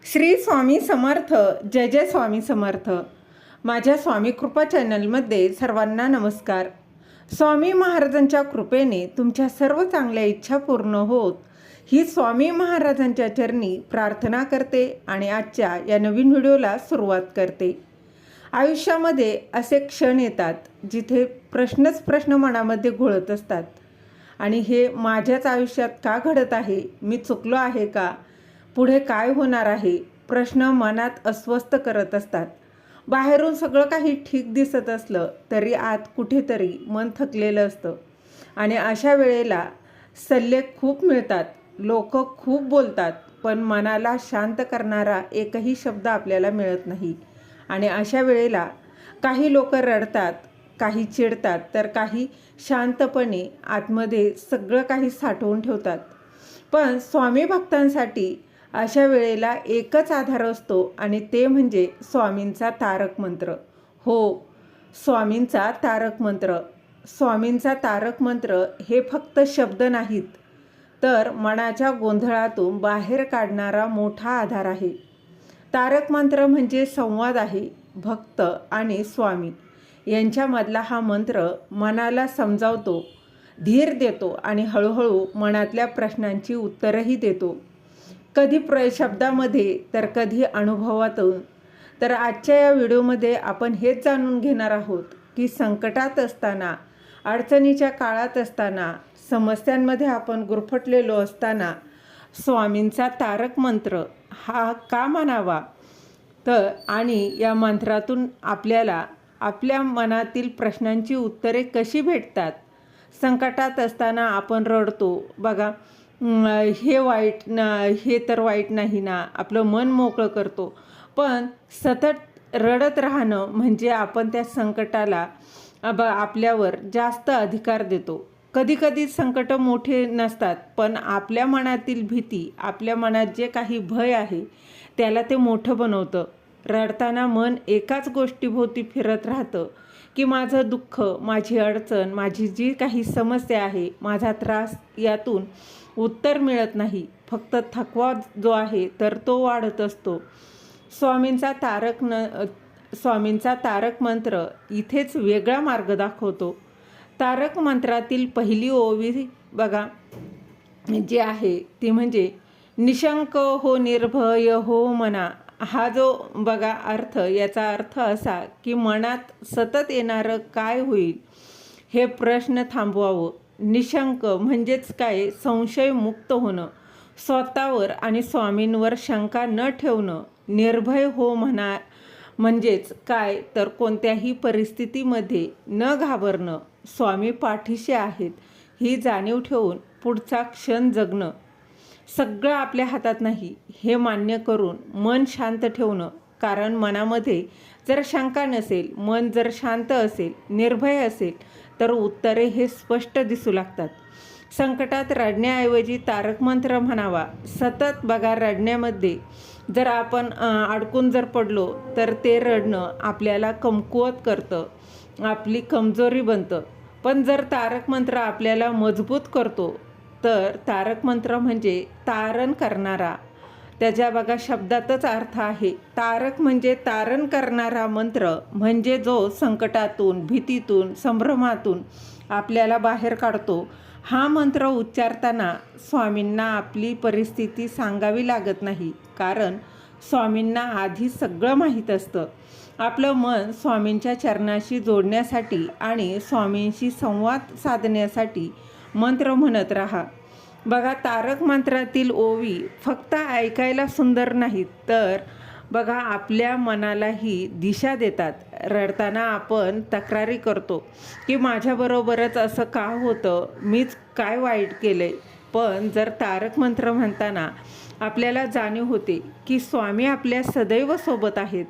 श्री स्वामी समर्थ. जय जय स्वामी समर्थ. माझ्या स्वामी कृपा चॅनलमध्ये सर्वांना नमस्कार. स्वामी महाराजांच्या कृपेने तुमच्या सर्व चांगल्या इच्छा पूर्ण होत ही स्वामी महाराजांच्या चरणी प्रार्थना करते आणि आजच्या या नवीन व्हिडिओला सुरुवात करते. आयुष्यामध्ये असे क्षण येतात जिथे प्रश्नच प्रश्न मनामध्ये घोळत असतात आणि हे माझ्याच आयुष्यात का घडत आहे, मी चुकलो आहे का, पुढे काय होणार आहे, प्रश्न मनात अस्वस्थ करत असतात. बाहेरून सगळं काही ठीक दिसत असलं तरी आत कुठेतरी मन थकलेलं असतं आणि अशा वेळेला सल्ले खूप मिळतात, लोक खूप बोलतात, पण मनाला शांत करणारा एकही शब्द आपल्याला मिळत नाही. आणि अशा वेळेला काही लोक रडतात, काही चिडतात, तर काही शांतपणे आतमध्ये सगळं काही साठवून ठेवतात. पण स्वामी भक्तांसाठी अशा वेळेला एकच आधार असतो आणि ते म्हणजे स्वामींचा तारक मंत्र. हो, स्वामींचा तारक मंत्र. स्वामींचा तारक मंत्र हे फक्त शब्द नाहीत, तर मनाच्या गोंधळातून बाहेर काढणारा मोठा आधार आहे. तारक मंत्र म्हणजे संवाद आहे. भक्त आणि स्वामी यांच्यामधला हा मंत्र मनाला समजावतो, धीर देतो आणि हळूहळू मनातल्या प्रश्नांची उत्तरही देतो. कधी शब्दामध्ये तर कधी अनुभवातून. तर आजच्या या व्हिडिओमध्ये आपण हेच जाणून घेणार आहोत की संकटात असताना, अडचणीच्या काळात असताना, समस्यांमध्ये आपण गुरफटलेलो असताना स्वामींचा तारक मंत्र हा का म्हणावा, तर आणि या मंत्रातून आपल्याला आपल्या मनातील प्रश्नांची उत्तरे कशी भेटतात. संकटात असताना आपण रडतो बघा, हे वाईट ना, हे तर वाईट नाही ना, आपलं मन मोकळं करतो. पण सतत रडत राहणं म्हणजे आपण त्या संकटाला आपल्यावर जास्त अधिकार देतो. कधीकधी संकट मोठे नसतात, पण आपल्या मनातील भीती, आपल्या मनात जे काही भय आहे त्याला ते मोठं बनवतं. रडताना मन एकाच गोष्टीभोवती फिरत राहतं की माझं दुःख, माझी अडचण, माझी जी काही समस्या आहे, माझा त्रास, यातून उत्तर मिळत नाही. फक्त थकवा जो आहे तर तो वाढत असतो. स्वामींचा तारक मंत्र इथेच वेगळा मार्ग दाखवतो. तारक मंत्रातील पहिली ओवी बघा जी आहे ती म्हणजे निशंक हो, निर्भय हो मना. हा जो बघा अर्थ, याचा अर्थ असा की मनात सतत येणारं काय होईल हे प्रश्न थांबवावं. निशंक म्हणजेच काय, संशयमुक्त होणं, स्वतःवर आणि स्वामींवर शंका न ठेवणं. निर्भय हो म्हणजेच काय, तर कोणत्याही परिस्थितीमध्ये न घाबरणं, स्वामी पाठीशी आहेत ही जाणीव ठेवून पुढचा क्षण जगणं. सगळं आपल्या हातात नाही हे मान्य करून मन शांत ठेवणं. कारण मनामध्ये जर शंका नसेल, मन जर शांत असेल, निर्भय असेल, तर उत्तरे हे स्पष्ट दिसू लागतात. संकटात रडण्याऐवजी तारक मंत्र म्हणावा. सतत बघा, रडण्यामध्ये जर आपण अडकून जर पडलो तर ते रडणं आपल्याला कमकुवत करतं, आपली कमजोरी बनतं. पण जर तारक मंत्र आपल्याला मजबूत करतो, तर तारक मंत्र म्हणजे तारण करणारा. त्याच्या बघा शब्दातच अर्थ आहे. तारक म्हणजे तारण करणारा मंत्र, म्हणजे जो संकटातून, भीतीतून, संभ्रमातून आपल्याला बाहेर काढतो. हा मंत्र उच्चारताना स्वामींना आपली परिस्थिती सांगावी लागत नाही, कारण स्वामींना आधी सगळं माहीत असतं. आपलं मन स्वामींच्या चरणाशी जोडण्यासाठी आणि स्वामींशी संवाद साधण्यासाठी मंत्र म्हणत राहा. बघा, तारक मंत्रातील ओवी फक्त ऐकायला सुंदर नाहीत, तर बघा आपल्या मनालाही दिशा देतात. रडताना आपण तक्रारी करतो की माझ्याबरोबरच असं का होतं, मीच काय वाईट केलंय. पण जर तारक मंत्र म्हणताना आपल्याला जाणीव होते की स्वामी आपल्या सदैव सोबत आहेत,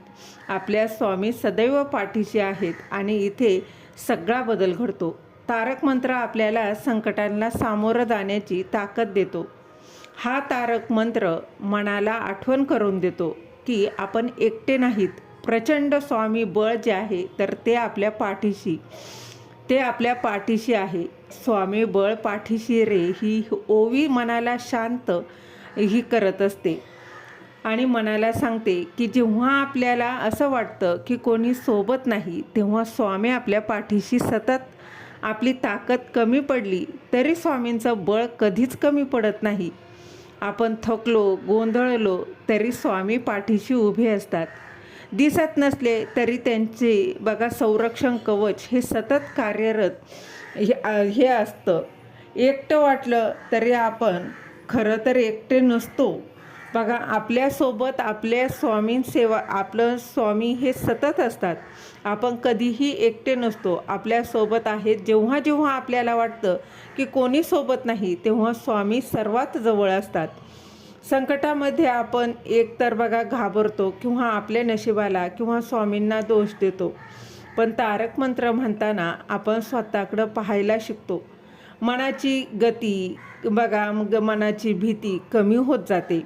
आपल्या स्वामी सदैव पाठीशी आहेत आणि इथे सगळा बदल घडतो. तारक मंत्र आपल्याला संकटांना सामोरं जाण्याची ताकद देतो. हा तारक मंत्र मनाला आठवण करून देतो की आपण एकटे नाहीत. प्रचंड स्वामी बळ जे आहे तर ते आपल्या पाठीशी आहे. स्वामी बळ पाठीशी रे ही ओवी मनाला शांत ही करत असते. आणि मनाला सांगते की जेव्हा आपल्याला असं वाटतं की कोणी सोबत नाही, तेव्हा स्वामी आपल्या पाठीशी सतत. आपली ताकद कमी पडली तरी स्वामींचं बळ कधीच कमी पडत नाही. आपण थकलो, गोंधळलो तरी स्वामी पाठीशी उभे असतात. दिसत नसले तरी त्यांचे बघा संरक्षण कवच हे सतत कार्यरत हे असतं. एकटं वाटलं तरी आपण खरं तर एकटे नसतो. बघा आपल्यासोबत आपल्या सेवा आपलं स्वामी हे सतत असतात. आपण कधीही एकटे नसतो, आपल्यासोबत आहेत. जेव्हा जेव्हा आपल्याला वाटतं की कोणी सोबत नाही, तेव्हा स्वामी सर्वात जवळ असतात. संकटामध्ये आपण एकतर बघा घाबरतो किंवा आपल्या नशिबाला किंवा स्वामींना दोष देतो. पण तारक मंत्र म्हणताना आपण स्वतःकडं पाहायला शिकतो. मनाची गती बघा, मग मनाची भीती कमी होत जाते.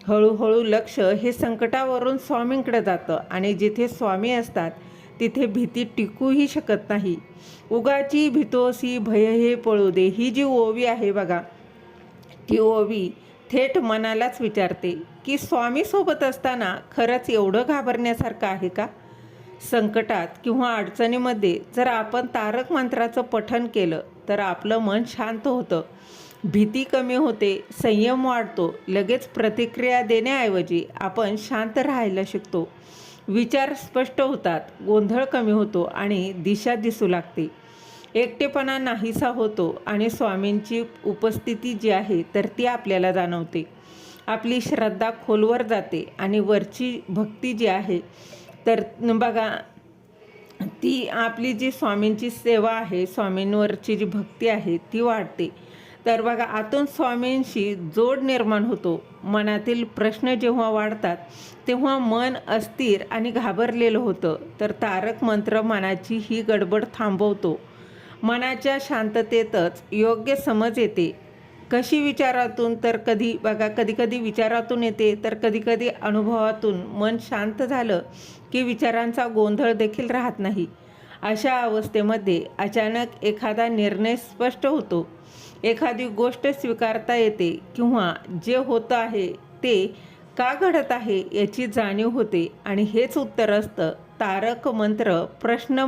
हळूहळू लक्ष हे संकटावरून स्वामींकडे जातं आणि जिथे स्वामी असतात तिथे भीती टिकूही शकत नाही. उगाची भीतोसी भय हे पळू दे, ही जी ओवी आहे बघा, ती ओवी थेट मनालाच विचारते की स्वामी सोबत असताना खरंच एवढं घाबरण्यासारखं आहे का? संकटात किंवा अडचणीमध्ये जर आपण तारक मंत्राचं पठण केलं तर आपलं मन शांत होतं, भीती कमी होते, संयम वाढतो. लगेच प्रतिक्रिया देण्याऐवजी आपण शांत राहायला शिकतो. विचार स्पष्ट होतात, गोंधळ कमी होतो आणि दिशा दिसू लागते. एकटेपणा नाहीसा होतो आणि स्वामींची उपस्थिती जी आहे तर ती आपल्याला जाणवते. आपली श्रद्धा खोलवर जाते आणि वरची भक्ती जी आहे तर बघा, ती आपली जी स्वामींची सेवा आहे, स्वामींवरची जी भक्ती आहे ती वाढते. तर बघा आतून स्वामींशी जोड निर्माण होतो. मनातील प्रश्न जेव्हा वाढतात तेव्हा मन अस्थिर आणि घाबरलेलं होतं. तर तारक मंत्र मनाची ही गडबड थांबवतो. मनाच्या शांततेतच योग्य समज येते. कशी? विचारातून. तर कधी विचारातून येते, तर कधी अनुभवातून. मन शांत झालं की विचारांचा गोंधळ देखील राहत नाही. अशा अवस्थेमध्ये अचानक एखादा निर्णय स्पष्ट होतो, एखादी गोष्ट स्वीकारता येते किंवा जे होतं आहे ते का घडत आहे याची जाणीव होते. आणि हेच उत्तर असतं. तारक मंत्र प्रश्न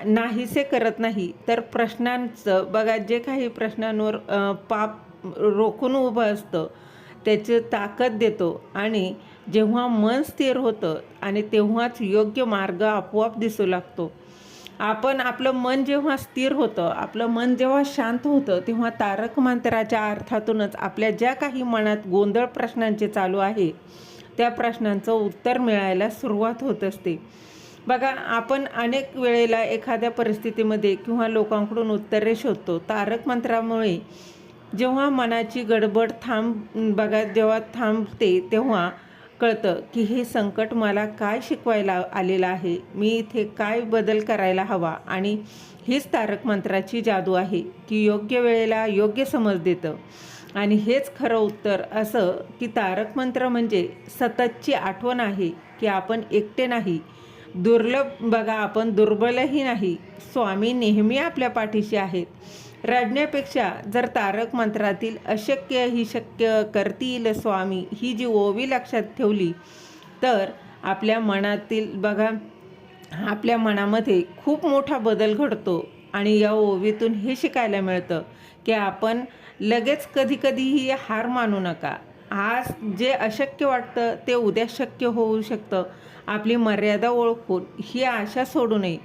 नाहीसे करत नाही, तर प्रश्नांचं बघा, जे काही प्रश्नांवर पाप रोखून उभं असतं त्याची ताकद देतो. आणि जेव्हा मन स्थिर होतं आणि तेव्हाच योग्य मार्ग आपोआप दिसू लागतो. आपलं मन जेव्हा स्थिर होतं, आपलं मन जेव्हा शांत होतं, तेव्हा तारक मंत्राच्या अर्थातूनच आपल्या ज्या काही मनात गोंधळ प्रश्नांचे चालू आहे त्या प्रश्नांचं उत्तर मिळायला सुरुवात होत असते. बघा, आपण अनेक वेळेला एखाद्या परिस्थितीमध्ये किंवा लोकांकडून उत्तरे शोधतो. तारक मंत्रामुळे जेव्हा मनाची गडबड जेव्हा थांबते तेव्हा कळतं की हे संकट मला काय शिकवायला आलेलं आहे, मी इथे काय बदल करायला हवा. आणि हीच तारक मंत्राची जादू आहे की योग्य वेळेला योग्य समज देतं. आणि हेच खरं उत्तर असं की तारक मंत्र म्हणजे सततची आठवण आहे की आपण एकटे नाही, आपण दुर्बलही नाही. स्वामी नेहमी आपल्या पाठीशी आहेत. रडण्यापेक्षा जर तारक मंत्रातील अशक्य ही शक्य करतील स्वामी ही जी ओवी लक्षात ठेवली तर आपल्या मनामध्ये खूप मोठा बदल घडतो. आणि या ओवीतून हे शिकायला मिळतं की आपण लगेच कधीही हार मानू नका. आज जे अशक्य वाटतं ते उद्या शक्य होऊ शकतं. आपली मर्यादा ओळखून ही आशा सोडू नये.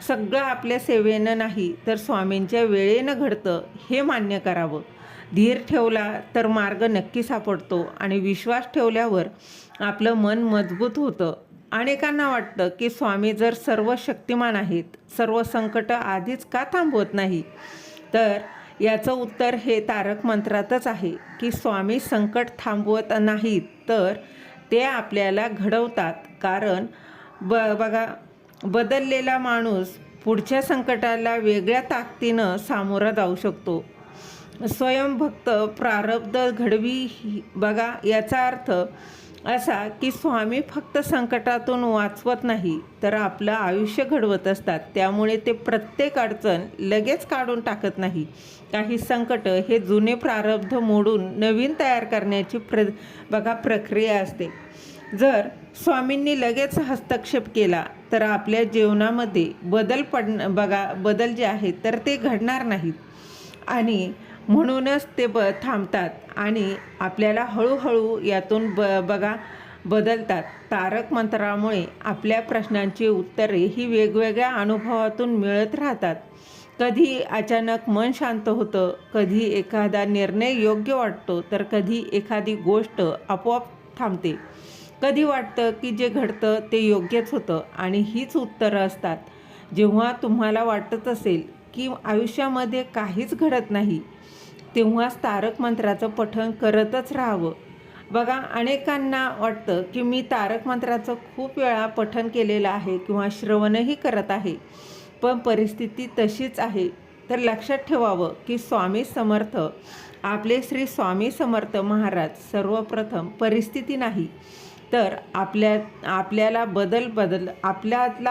सगळं आपल्या सेवेनं नाही तर स्वामींच्या वेळेनं घडतं हे मान्य करावं. धीर ठेवला तर मार्ग नक्की सापडतो आणि विश्वास ठेवल्यावर आपलं मन मजबूत होतं. अनेकांना वाटतं की स्वामी जर सर्व शक्तिमान आहेत, सर्व संकट आधीच का थांबवत नाही? तर याचं उत्तर हे तारक मंत्रातच आहे की स्वामी संकट थांबवत नाहीत, तर ते आपल्याला घडवतात. कारण बघा, बदललेला माणूस पुढच्या संकटाला वेगळ्या ताकदीनं सामोरा जाऊ शकतो. स्वयंभक्त प्रारब्ध घडवी बघा, याचा अर्थ असा की स्वामी फक्त संकटातून वाचवत नाही तर आपलं आयुष्य घडवत असतात. त्यामुळे ते प्रत्येक अडचण लगेच काढून टाकत नाही. काही संकट हे जुने प्रारब्ध मोडून नवीन तयार करण्याची प्रक्रिया असते. जर स्वामींनी लगेच हस्तक्षेप केला तर आपल्या जीवनामध्ये बदल जे आहेत तर ते घडणार नाहीत आणि म्हणूनच ते थांबतात आणि आपल्याला हळूहळू यातून बदलतात. तारक मंत्रामुळे आपल्या प्रश्नांची उत्तरे ही वेगवेगळ्या अनुभवातून मिळत राहतात. कधी अचानक मन शांत होतं, कधी एखादा निर्णय योग्य वाटतो, तर कधी एखादी गोष्ट आपोआप थांबते. कधी वाटतं की जे घडतं ते योग्यच होतं आणि हीच उत्तरं असतात. जेव्हा तुम्हाला वाटत असेल की आयुष्यामध्ये काहीच घडत नाही, तेव्हाच तारक मंत्राचं पठण करतच राहावं. बघा, अनेकांना वाटतं की मी तारक मंत्राचं खूप वेळा पठण केलेलं आहे किंवा श्रवणही करत आहे, पण परिस्थिती तशीच आहे. तर लक्षात ठेवावं की स्वामी समर्थ, आपले श्री स्वामी समर्थ महाराज सर्वप्रथम परिस्थिती नाही तर आपल्यातला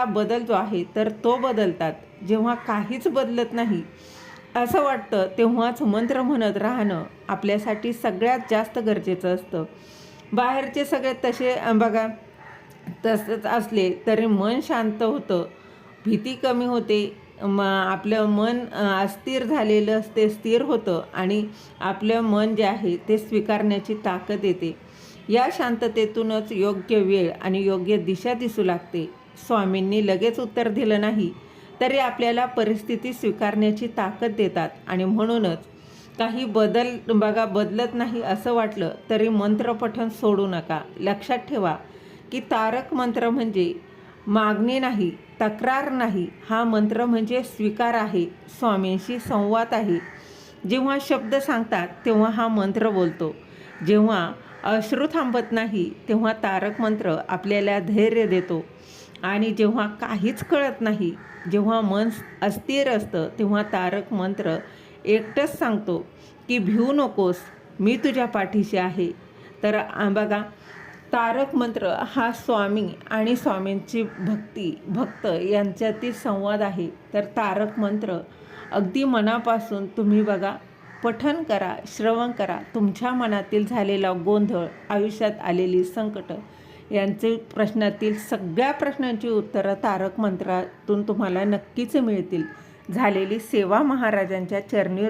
बदल जो आहे तर तो बदलतात. जेव्हा काहीच बदलत नाही असं वाटतं तेव्हाच मंत्र म्हणत राहणं आपल्यासाठी सगळ्यात जास्त गरजेचं असतं. बाहेरचे सगळे तसे तसंच असले तरी मन शांत होतं, भीती कमी होते, आपलं मन अस्थिर झालेलं असते स्थिर होतं आणि आपलं मन जे आहे ते स्वीकारण्याची ताकद येते. या शांततेतूनच योग्य वेळ आणि योग्य दिशा दिसू लागते. स्वामींनी लगेच उत्तर दिलं नाही तरी आपल्याला परिस्थिती स्वीकारण्याची ताकद देतात आणि म्हणूनच काही बदलत नाही असं वाटलं तरी मंत्रपठण सोडू नका. लक्षात ठेवा की तारक मंत्र म्हणजे मागणी नाही, तक्रार नाही. हा मंत्र म्हणजे स्वीकार आहे, स्वामींशी संवाद आहे. जेव्हा शब्द सांगतात तेव्हा हा मंत्र बोलतो. जेव्हा अश्रू थांबत नाही तेव्हा तारक मंत्र आपल्याला धैर्य देतो आणि जेव्हा काहीच कळत नाही, जेव्हा मन अस्थिर असतं, तेव्हा तारक मंत्र एकटंच सांगतो की भिवू नकोस, मी तुझ्या पाठीशी आहे. तर बघा, तारक मंत्र हा स्वामी आणि स्वामींची भक्त यांच्यातील संवाद आहे. तर तारक मंत्र अगदी मनापासून तुम्ही पठण करा, श्रवण करा. तुमच्या मनातील झालेला गोंधळ, आयुष्यात आलेली संकट यांचे प्रश्नातील सगळ्या प्रश्नांची उत्तरं तारक मंत्रातून तुम्हाला नक्कीच मिळतील. झालेली सेवा महाराजांच्या चरणी